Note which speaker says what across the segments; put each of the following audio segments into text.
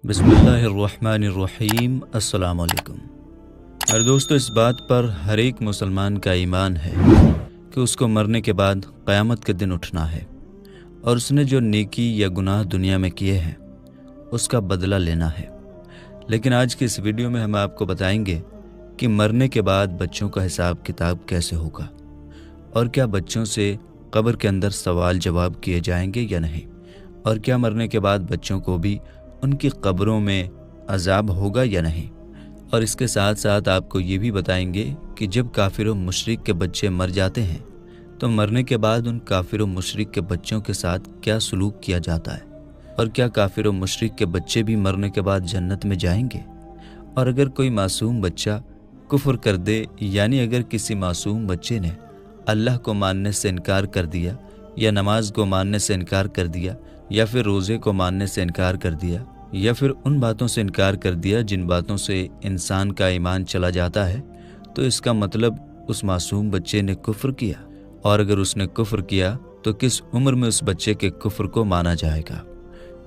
Speaker 1: बिस्मिल्लाहिर्रहमानिर्रहीम। अस्सलाम वालेकुम। और दोस्तों, इस बात पर हर एक मुसलमान का ईमान है कि उसको मरने के बाद क़यामत के दिन उठना है और उसने जो नेकी या गुनाह दुनिया में किए हैं उसका बदला लेना है। लेकिन आज की इस वीडियो में हम आपको बताएंगे कि मरने के बाद बच्चों का हिसाब किताब कैसे होगा और क्या बच्चों से कब्र के अंदर सवाल जवाब किए जाएंगे या नहीं, और क्या मरने के बाद बच्चों को भी उनकी कब्रों में अजाब होगा या नहीं। और इसके साथ साथ आपको ये भी बताएंगे कि जब काफिर व मुशरिक के बच्चे मर जाते हैं तो मरने के बाद उन काफिर व मुशरिक के बच्चों के साथ क्या सलूक किया जाता है, और क्या काफिर व मुशरिक के बच्चे भी मरने के बाद जन्नत में जाएंगे। और अगर कोई मासूम बच्चा कुफ्र कर दे, यानी अगर किसी मासूम बच्चे ने अल्लाह को मानने से इनकार कर दिया या नमाज को मानने से इनकार कर दिया या फिर रोज़े को मानने से इनकार कर दिया या फिर उन बातों से इनकार कर दिया जिन बातों से इंसान का ईमान चला जाता है, तो इसका मतलब उस मासूम बच्चे ने कुफ्र किया। और अगर उसने कुफ्र किया तो किस उम्र में उस बच्चे के कुफ्र को माना जाएगा।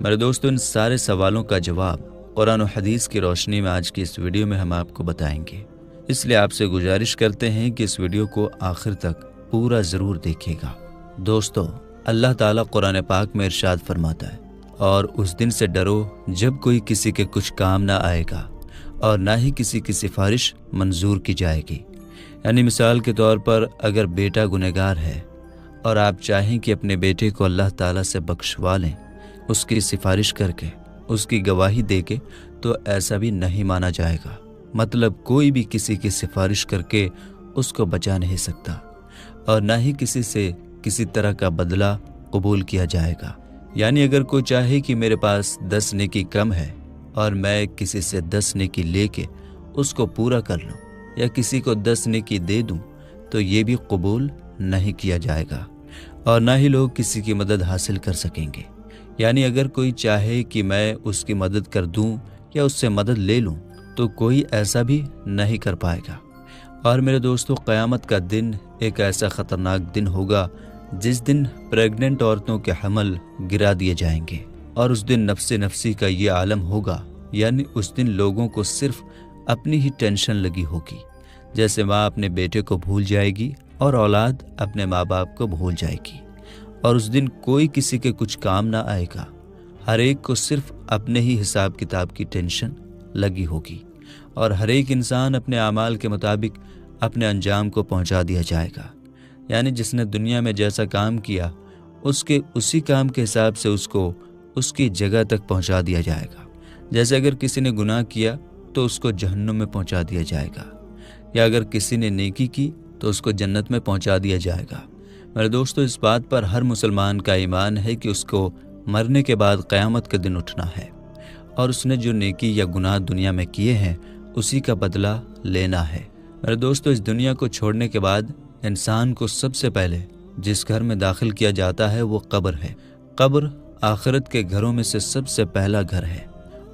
Speaker 1: मेरे दोस्तों, इन सारे सवालों का जवाब कुरान और हदीस की रोशनी में आज की इस वीडियो में हम आपको बताएंगे। इसलिए आपसे गुजारिश करते हैं कि इस वीडियो को आखिर तक पूरा ज़रूर देखिएगा। दोस्तों, अल्लाह ताला कुरान पाक में इरशाद फरमाता है, और उस दिन से डरो जब कोई किसी के कुछ काम ना आएगा और ना ही किसी की सिफारिश मंजूर की जाएगी। यानी मिसाल के तौर पर अगर बेटा गुनहगार है और आप चाहें कि अपने बेटे को अल्लाह ताला से बख्शवा लें उसकी सिफारिश करके, उसकी गवाही देके, तो ऐसा भी नहीं माना जाएगा। मतलब कोई भी किसी की सिफारिश करके उसको बचा नहीं सकता और ना ही किसी से किसी तरह का बदला कबूल किया जाएगा। यानी अगर कोई चाहे कि मेरे पास 10 नेकी कम है और मैं किसी से 10 नेकी लेके उसको पूरा कर लूं या किसी को 10 नेकी दे दूं, तो ये भी कबूल नहीं किया जाएगा और ना ही लोग किसी की मदद हासिल कर सकेंगे। यानी अगर कोई चाहे कि मैं उसकी मदद कर दूं या उससे मदद ले लूं, तो कोई ऐसा भी नहीं कर पाएगा। और मेरे दोस्तों, क़यामत का दिन एक ऐसा ख़तरनाक दिन होगा जिस दिन प्रेग्नेंट औरतों के हमल गिरा दिए जाएंगे और उस दिन नफ्से नफ्सी का ये आलम होगा। यानी उस दिन लोगों को सिर्फ अपनी ही टेंशन लगी होगी, जैसे माँ अपने बेटे को भूल जाएगी और औलाद अपने माँ बाप को भूल जाएगी। और उस दिन कोई किसी के कुछ काम ना आएगा, हर एक को सिर्फ अपने ही हिसाब किताब की टेंशन लगी होगी और हर एक इंसान अपने आमाल के मुताबिक अपने अंजाम को पहुंचा दिया जाएगा। यानी जिसने दुनिया में जैसा काम किया उसके उसी काम के हिसाब से उसको उसकी जगह तक पहुंचा दिया जाएगा। जैसे अगर किसी ने गुनाह किया तो उसको जहन्नुम में पहुंचा दिया जाएगा, या अगर किसी ने नेकी की तो उसको जन्नत में पहुंचा दिया जाएगा। मेरे दोस्तों, इस बात पर हर मुसलमान का ईमान है कि उसको मरने के बाद क़यामत के दिन उठना है और उसने जो नेकी या गुनाह दुनिया में किए हैं उसी का बदला लेना है। मेरे दोस्तों, इस दुनिया को छोड़ने के बाद इंसान को सबसे पहले जिस घर में दाखिल किया जाता है वो कब्र है। कब्र आखिरत के घरों में से सबसे पहला घर है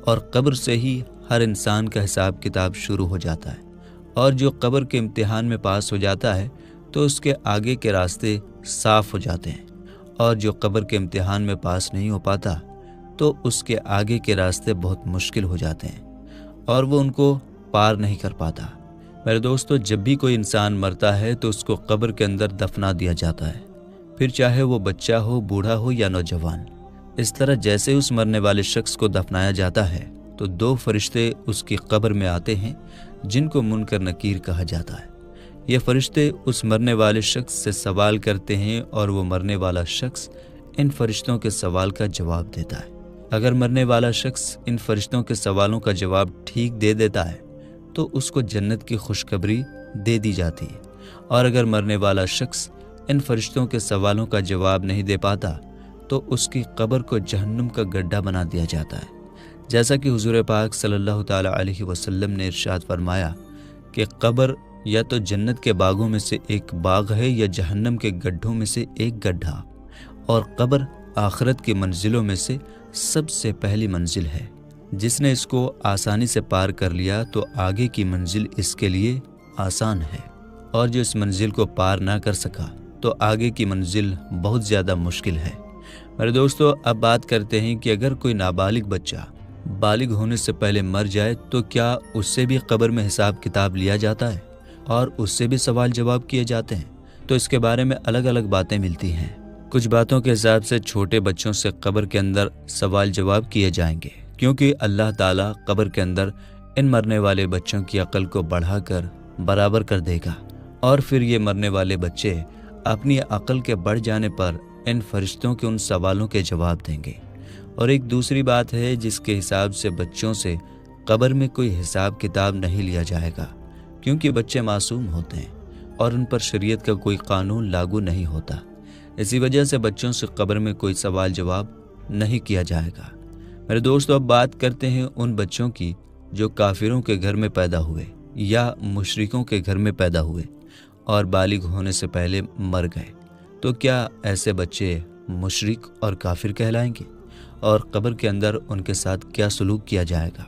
Speaker 1: और कब्र से ही हर इंसान का हिसाब किताब शुरू हो जाता है। और जो कब्र के इम्तिहान में पास हो जाता है तो उसके आगे के रास्ते साफ हो जाते हैं, और जो कब्र के इम्तिहान में पास नहीं हो पाता तो उसके आगे के रास्ते बहुत मुश्किल हो जाते हैं और वो उनको पार नहीं कर पाता। मेरे दोस्तों, जब भी कोई इंसान मरता है तो उसको कब्र के अंदर दफना दिया जाता है, फिर चाहे वो बच्चा हो, बूढ़ा हो या नौजवान। इस तरह जैसे उस मरने वाले शख्स को दफनाया जाता है तो 2 फरिश्ते उसकी कब्र में आते हैं जिनको मुनकर नकीर कहा जाता है। ये फरिश्ते उस मरने वाले शख्स से सवाल करते हैं और वो मरने वाला शख्स इन फरिश्तों के सवाल का जवाब देता है। अगर मरने वाला शख्स इन फरिश्तों के सवालों का जवाब ठीक दे देता है तो उसको जन्नत की खुशखबरी दे दी जाती है, और अगर मरने वाला शख्स इन फरिश्तों के सवालों का जवाब नहीं दे पाता तो उसकी कब्र को जहन्नुम का गड्ढा बना दिया जाता है। जैसा कि हुजूर पाक सल्लल्लाहु ताला अलैहि वसल्लम ने इरशाद फरमाया कि कब्र या तो जन्नत के बागों में से एक बाग है या जहन्नम के गड्ढों में से एक गड्ढा, और कब्र आखिरत की मंजिलों में से सबसे पहली मंजिल है। जिसने इसको आसानी से पार कर लिया तो आगे की मंजिल इसके लिए आसान है, और जो इस मंजिल को पार ना कर सका तो आगे की मंजिल बहुत ज़्यादा मुश्किल है। मेरे दोस्तों, अब बात करते हैं कि अगर कोई नाबालिग बच्चा बालिग होने से पहले मर जाए तो क्या उससे भी कब्र में हिसाब किताब लिया जाता है और उससे भी सवाल जवाब किए जाते हैं? तो इसके बारे में अलग अलग बातें मिलती हैं। कुछ बातों के हिसाब से छोटे बच्चों से कब्र के अंदर सवाल जवाब किए जाएंगे, क्योंकि अल्लाह ताला कब्र के अंदर इन मरने वाले बच्चों की अक्ल को बढ़ाकर बराबर कर देगा और फिर ये मरने वाले बच्चे अपनी अक्ल के बढ़ जाने पर इन फरिश्तों के उन सवालों के जवाब देंगे। और एक दूसरी बात है जिसके हिसाब से बच्चों से कब्र में कोई हिसाब किताब नहीं लिया जाएगा, क्योंकि बच्चे मासूम होते हैं और उन पर शरीयत का कोई कानून लागू नहीं होता। इसी वजह से बच्चों से कब्र में कोई सवाल जवाब नहीं किया जाएगा। मेरे दोस्तों, अब बात करते हैं उन बच्चों की जो काफिरों के घर में पैदा हुए या मुशरिकों के घर में पैदा हुए और बालिग होने से पहले मर गए। तो क्या ऐसे बच्चे मुशरिक और काफिर कहलाएंगे और कब्र के अंदर उनके साथ क्या सलूक किया जाएगा?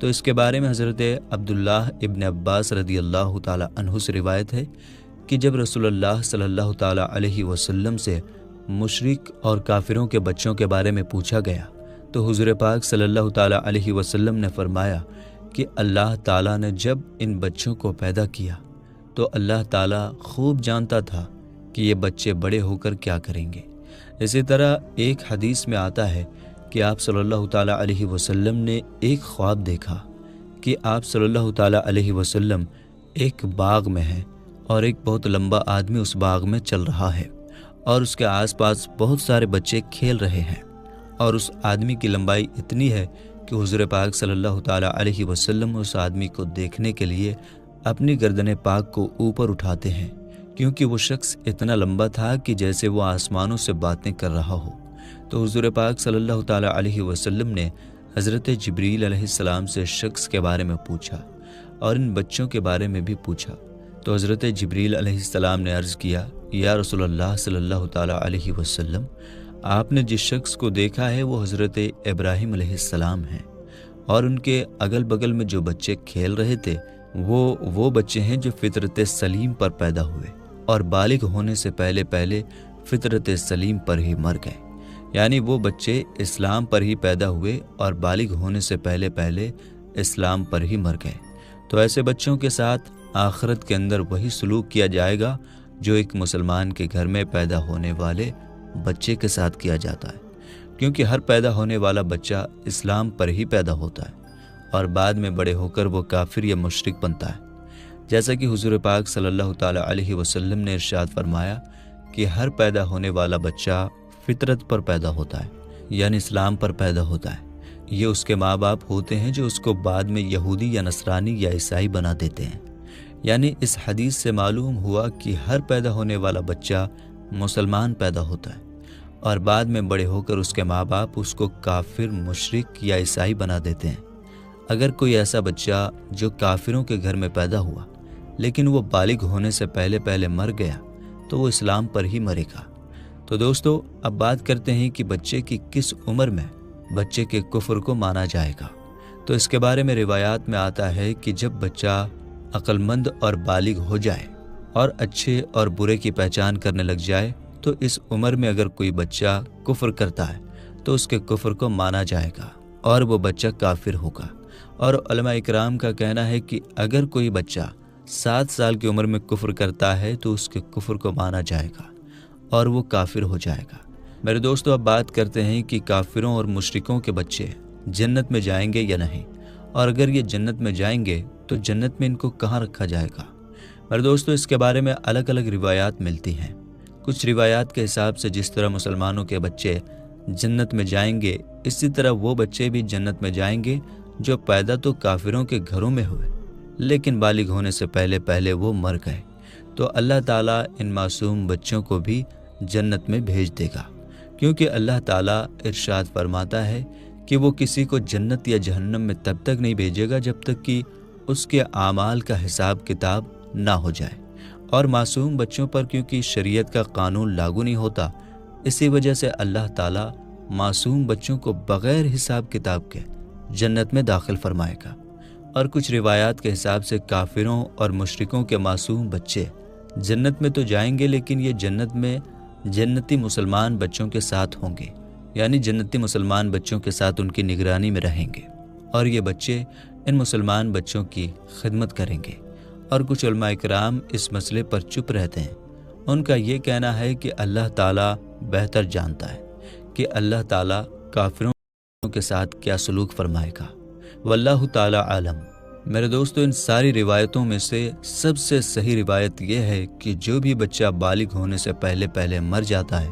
Speaker 1: तो इसके बारे में हज़रत अब्दुल्लाह इब्न अब्बास रदियल्लाहु ताला अन्हु से रिवायत है कि जब रसूलुल्लाह सल्लल्लाहु ताला अलैहि वसल्लम से मुशरिक और काफिरों के बच्चों के बारे में पूछा गया तो हुज़ूर पाक सल्लल्लाहु ताला अलैहि वसल्लम ने फरमाया कि अल्लाह ताला ने जब इन बच्चों को पैदा किया तो अल्लाह ताला खूब जानता था कि ये बच्चे बड़े होकर क्या करेंगे। इसी तरह एक हदीस में आता है कि आप सल्लल्लाहु ताला अलैहि वसल्लम ने एक ख्वाब देखा कि आप सल्लल्लाहु ताला अलैहि वसल्लम एक बाग में हैं और एक बहुत लंबा आदमी उस बाग में चल रहा है और उसके आसपास बहुत सारे बच्चे खेल रहे हैं और उस आदमी की लंबाई इतनी है कि हुज़ूर पाक सल्लल्लाहु ताला अलैहि वसल्लम उस आदमी को देखने के लिए अपनी गर्दन पाक को ऊपर उठाते हैं, क्योंकि वो शख्स इतना लंबा था कि जैसे वो आसमानों से बातें कर रहा हो। तो हुज़ूर पाक सल्लल्लाहु ताला अलैहि वसल्लम ने हज़रत जिब्रील अलैहिस्सलाम से शख्स के बारे में पूछा और इन बच्चों के बारे में भी पूछा। तो हज़रत जिब्रील अलैहिस्सलाम ने अर्ज़ किया, या रसूलल्लाह सल्लल्लाहु ताला अलैहि वसल्लम, आपने जिस शख्स को देखा है वो हज़रत इब्राहीम अलैहिस्सलाम हैं और उनके अगल बगल में जो बच्चे खेल रहे थे वो बच्चे हैं जो फितरत सलीम पर पैदा हुए और बालिग होने से पहले पहले फितरत सलीम पर ही मर गए। यानी वो बच्चे इस्लाम पर ही पैदा हुए और बालिग होने से पहले पहले इस्लाम पर ही मर गए। तो ऐसे बच्चों के साथ आखिरत के अंदर वही सलूक किया जाएगा जो एक मुसलमान के घर में पैदा होने वाले बच्चे के साथ किया जाता है, क्योंकि हर पैदा होने वाला बच्चा इस्लाम पर ही पैदा होता है और बाद में बड़े होकर वो काफिर या मुशरिक बनता है। जैसा कि हुज़ूर पाक सल्लल्लाहु ताला अलैहि वसल्लम ने इरशाद फरमाया कि हर पैदा होने वाला बच्चा फितरत पर पैदा होता है, यानी इस्लाम पर पैदा होता है। ये उसके माँ बाप होते हैं जो उसको बाद में यहूदी या नसरानी या ईसाई बना देते हैं। यानी इस हदीस से मालूम हुआ कि हर पैदा होने वाला बच्चा मुसलमान पैदा होता है और बाद में बड़े होकर उसके माँ बाप उसको काफिर, मुशरिक या ईसाई बना देते हैं। अगर कोई ऐसा बच्चा जो काफिरों के घर में पैदा हुआ लेकिन वो बालिग होने से पहले पहले मर गया तो वो इस्लाम पर ही मरेगा। तो दोस्तों, अब बात करते हैं कि बच्चे की किस उम्र में बच्चे के कुफ्र को माना जाएगा। तो इसके बारे में रिवायात में आता है कि जब बच्चा अक्लमंद और बालिग हो जाए और अच्छे और बुरे की पहचान करने लग जाए तो इस उम्र में अगर कोई बच्चा कुफ्र करता है तो उसके कुफ्र को माना जाएगा और वो बच्चा काफिर होगा। और उलमा इकराम का कहना है कि अगर कोई बच्चा 7 साल की उम्र में कुफ्र करता है तो उसके कुफ्र को माना जाएगा और वो काफिर हो जाएगा। मेरे दोस्तों, अब बात करते हैं कि काफिरों और मुशरिकों के बच्चे जन्नत में जाएंगे या नहीं, और अगर ये जन्नत में जाएंगे तो जन्नत में इनको कहाँ रखा जाएगा। मेरे दोस्तों, इसके बारे में अलग अलग रिवायात मिलती हैं। कुछ रिवायात के हिसाब से जिस तरह मुसलमानों के बच्चे जन्नत में जाएंगे, इसी तरह वो बच्चे भी जन्नत में जाएंगे जो पैदा तो काफिरों के घरों में हुए लेकिन बालिग होने से पहले पहले वो मर गए। तो अल्लाह ताला इन मासूम बच्चों को भी जन्नत में भेज देगा, क्योंकि अल्लाह ताला इरशाद फरमाता है कि वो किसी को जन्नत या जहन्नम में तब तक नहीं भेजेगा जब तक कि उसके आमाल का हिसाब किताब ना हो जाए। और मासूम बच्चों पर क्योंकि शरीयत का कानून लागू नहीं होता, इसी वजह से अल्लाह ताला मासूम बच्चों को बग़ैर हिसाब किताब के जन्नत में दाखिल फरमाएगा। और कुछ रिवायात के हिसाब से काफिरों और मुशरिकों के मासूम बच्चे जन्नत में तो जाएंगे लेकिन ये जन्नत में जन्नती मुसलमान बच्चों के साथ होंगे, یعنی جنتی مسلمان بچوں کے ساتھ ان کی نگرانی میں رہیں گے، اور یہ بچے ان مسلمان بچوں کی خدمت کریں گے۔ اور کچھ علماء کرام اس مسئلے پر چپ رہتے ہیں۔ ان کا یہ کہنا ہے کہ اللہ تعالیٰ بہتر جانتا ہے کہ اللہ تعالیٰ کافروں کے ساتھ کیا سلوک فرمائے گا، واللہ تعالیٰ عالم۔ میرے دوستو، ان ساری روایتوں میں سے سب سے صحیح روایت یہ ہے کہ جو بھی بچہ بالغ ہونے سے پہلے مر جاتا ہے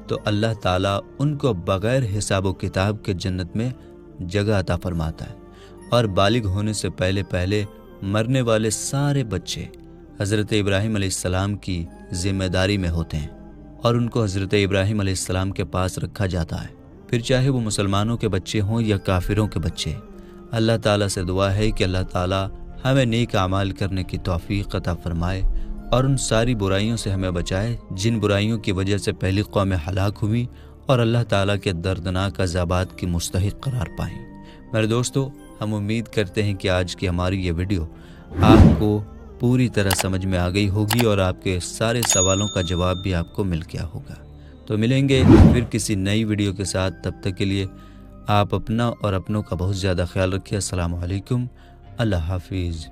Speaker 1: تو اللہ تعالیٰ ان کو بغیر حساب و کتاب کے جنت میں جگہ عطا فرماتا ہے، اور بالغ ہونے سے پہلے مرنے والے سارے بچے حضرت ابراہیم علیہ السلام کی ذمہ داری میں ہوتے ہیں، اور ان کو حضرت ابراہیم علیہ السلام کے پاس رکھا جاتا ہے، پھر چاہے وہ مسلمانوں کے بچے ہوں یا کافروں کے بچے۔ اللہ تعالیٰ سے دعا ہے کہ اللہ تعالیٰ ہمیں نیک اعمال کرنے کی توفیق عطا فرمائے، اور ان ساری برائیوں سے ہمیں بچائے جن برائیوں کی وجہ سے پہلی قومیں ہلاک ہوئیں اور اللہ تعالیٰ کے دردناک عذابات کی مستحق قرار پائیں۔ میرے دوستو، ہم امید کرتے ہیں کہ آج کی ہماری یہ ویڈیو آپ کو پوری طرح سمجھ میں آ گئی ہوگی، اور آپ کے سارے سوالوں کا جواب بھی آپ کو مل گیا ہوگا۔ تو ملیں گے پھر کسی نئی ویڈیو کے ساتھ، تب تک کے لیے آپ اپنا اور اپنوں کا بہت زیادہ خیال رکھیے۔ السلام علیکم، اللہ حافظ۔